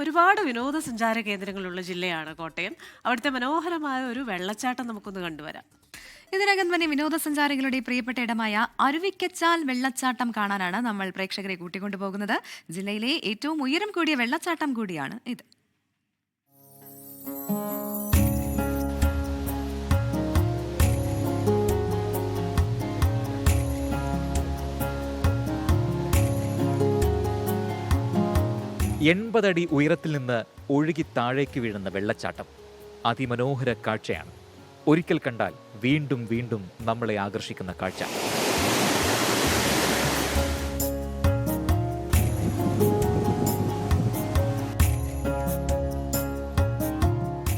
ഒരുപാട് വിനോദസഞ്ചാര കേന്ദ്രങ്ങളുള്ള ജില്ലയാണ് കോട്ടയം. അവിടുത്തെ മനോഹരമായ ഒരു വെള്ളച്ചാട്ടം നമുക്കൊന്ന് കണ്ടുവരാം. ഇതിനകം തന്നെ വിനോദസഞ്ചാരികളുടെ പ്രിയപ്പെട്ട ഇടമായ അരുവിക്കച്ചാൽ വെള്ളച്ചാട്ടം കാണാനാണ് നമ്മൾ പ്രേക്ഷകരെ കൂട്ടിക്കൊണ്ടുപോകുന്നത്. ജില്ലയിലെ ഏറ്റവും ഉയരം കൂടിയ വെള്ളച്ചാട്ടം കൂടിയാണ് ഇത്. എൺപതടി ഉയരത്തിൽ നിന്ന് ഒഴുകി താഴേക്ക് വീഴുന്ന വെള്ളച്ചാട്ടം അതിമനോഹര കാഴ്ചയാണ്. ഒരിക്കൽ കണ്ടാൽ വീണ്ടും വീണ്ടും നമ്മളെ ആകർഷിക്കുന്ന കാഴ്ച.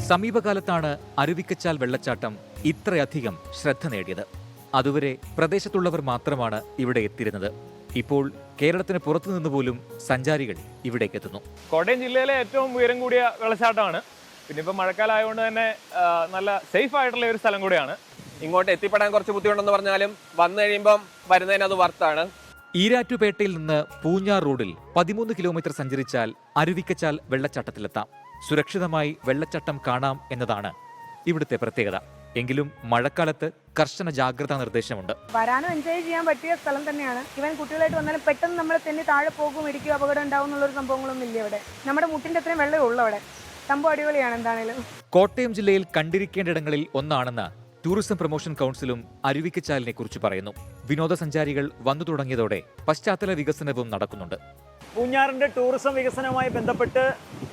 സമീപകാലത്താണ് അരുവിക്കച്ചാൽ വെള്ളച്ചാട്ടം ഇത്രയധികം ശ്രദ്ധ നേടിയത്. അതുവരെ പ്രദേശത്തുള്ളവർ മാത്രമാണ് ഇവിടെ എത്തിയിരുന്നത്. ഇപ്പോൾ കേരളത്തിന് പുറത്തു നിന്ന് പോലും സഞ്ചാരികൾ ഇവിടേക്ക് എത്തുന്നു. കോട്ടയം ജില്ലയിലെ ഏറ്റവും ഉയരം കൂടിയ വെള്ളച്ചാട്ടമാണ്. പിന്നെ ഇപ്പം മഴക്കാലം ആയതുകൊണ്ട് തന്നെ നല്ല സേഫ് ആയിട്ടുള്ള ഒരു സ്ഥലം കൂടിയാണ്. ഇങ്ങോട്ട് എത്തിപ്പെടാൻ കുറച്ച് ബുദ്ധിമുട്ടെന്ന് പറഞ്ഞാലും വന്നു കഴിയുമ്പം വരുന്നതിന് അത് വർത്താണ്. ഈരാറ്റുപേട്ടയിൽ നിന്ന് പൂഞ്ഞാർ റോഡിൽ 13 കിലോമീറ്റർ സഞ്ചരിച്ചാൽ അരുവിക്കച്ചാൽ വെള്ളച്ചാട്ടത്തിലെത്താം. സുരക്ഷിതമായി വെള്ളച്ചാട്ടം കാണാം എന്നതാണ് ഇവിടുത്തെ പ്രത്യേകത. എങ്കിലും മഴക്കാലത്ത് കർശന ജാഗ്രതാ നിർദ്ദേശമുണ്ട്. വരാനും എൻജോയ് ചെയ്യാൻ പറ്റിയ സ്ഥലം തന്നെയാണ്. ഇവൻ കുട്ടികളായിട്ട് വന്നാലും പെട്ടെന്ന് നമ്മൾ തെന്നി താഴെ പോകും, ഇടിക്കുക, അപകടം ഉണ്ടാവും എന്നുള്ളൊരു സംഭവങ്ങളൊന്നും ഇല്ല ഇവിടെ. നമ്മുടെ മുട്ടിന്റെ അത്രയും വെള്ളമേ ഉള്ളൂ അവിടെ. സംഭവം അടിപൊളിയാണ്. എന്താണേലും കോട്ടയം ജില്ലയിൽ കണ്ടിരിക്കേണ്ടിടങ്ങളിൽ ഒന്നാണെന്ന് ടൂറിസം പ്രൊമോഷൻ കൗൺസിലും അരുവിക്കച്ചാലിനെ കുറിച്ച് പറയുന്നു. വിനോദസഞ്ചാരികൾ വന്നു തുടങ്ങിയതോടെ പശ്ചാത്തല വികസനവും നടക്കുന്നുണ്ട്. പൂഞ്ഞാറിന്റെ ടൂറിസം വികസനവുമായി ബന്ധപ്പെട്ട്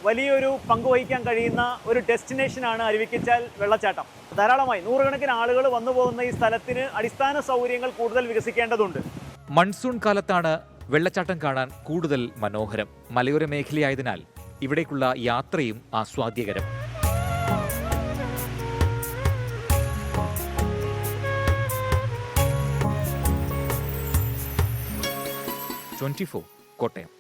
വലിയൊരു പങ്കുവഹിക്കാൻ കഴിയുന്ന ഒരു ഡെസ്റ്റിനേഷനാണ് അരുവിക്കച്ചാൽ വെള്ളച്ചാട്ടം. ധാരാളമായി നൂറുകണക്കിന് ആളുകൾ വന്നു പോകുന്ന ഈ സ്ഥലത്തിന് അടിസ്ഥാന സൗകര്യങ്ങൾ കൂടുതൽ വികസിക്കേണ്ടതുണ്ട്. മൺസൂൺ കാലത്താണ് വെള്ളച്ചാട്ടം കാണാൻ കൂടുതൽ മനോഹരം. മലയോര മേഖലയായതിനാൽ ഇവിടേക്കുള്ള യാത്രയും ആസ്വാദ്യകരം. കോട്ടയം.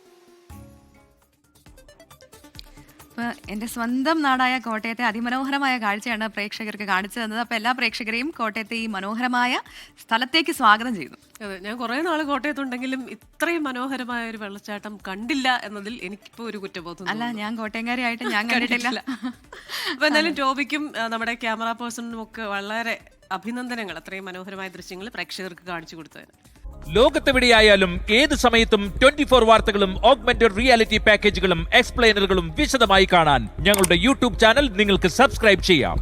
എന്റെ സ്വന്തം നാടായ കോട്ടയത്തെ അതിമനോഹരമായ കാഴ്ചയാണ് പ്രേക്ഷകർക്ക് കാണിച്ചു തന്നത്. അപ്പോൾ എല്ലാ പ്രേക്ഷകരെയും കോട്ടയത്തെ ഈ മനോഹരമായ സ്ഥലത്തേക്ക് സ്വാഗതം ചെയ്യുന്നു. അതെ, ഞാൻ കുറേ നാൾ കോട്ടയത്തുണ്ടെങ്കിലും ഇത്രയും മനോഹരമായ ഒരു വെള്ളച്ചാട്ടം കണ്ടില്ല എന്നതിൽ എനിക്കിപ്പോ ഒരു കുറ്റബോധം. അല്ല, ഞാൻ കോട്ടയംകാരിയായിട്ട് ഞാൻ കണ്ടിട്ടില്ല. അപ്പൊ എന്തായാലും ടോബിക്കും നമ്മുടെ ക്യാമറ പേഴ്സണിനും ഒക്കെ വളരെ അഭിനന്ദനങ്ങൾ. അത്രയും മനോഹരമായ ദൃശ്യങ്ങൾ പ്രേക്ഷകർക്ക് കാണിച്ചു കൊടുത്തതിന്. ലോകത്തെവിടെയായാലും ഏത് സമയത്തും 24 വാർത്തകളും ഓഗ്മെന്റഡ് റിയാലിറ്റി പാക്കേജുകളും എക്സ്പ്ലെയിനറുകളും വിശദമായി കാണാൻ ഞങ്ങളുടെ യൂട്യൂബ് ചാനൽ നിങ്ങൾക്ക് സബ്സ്ക്രൈബ് ചെയ്യാം.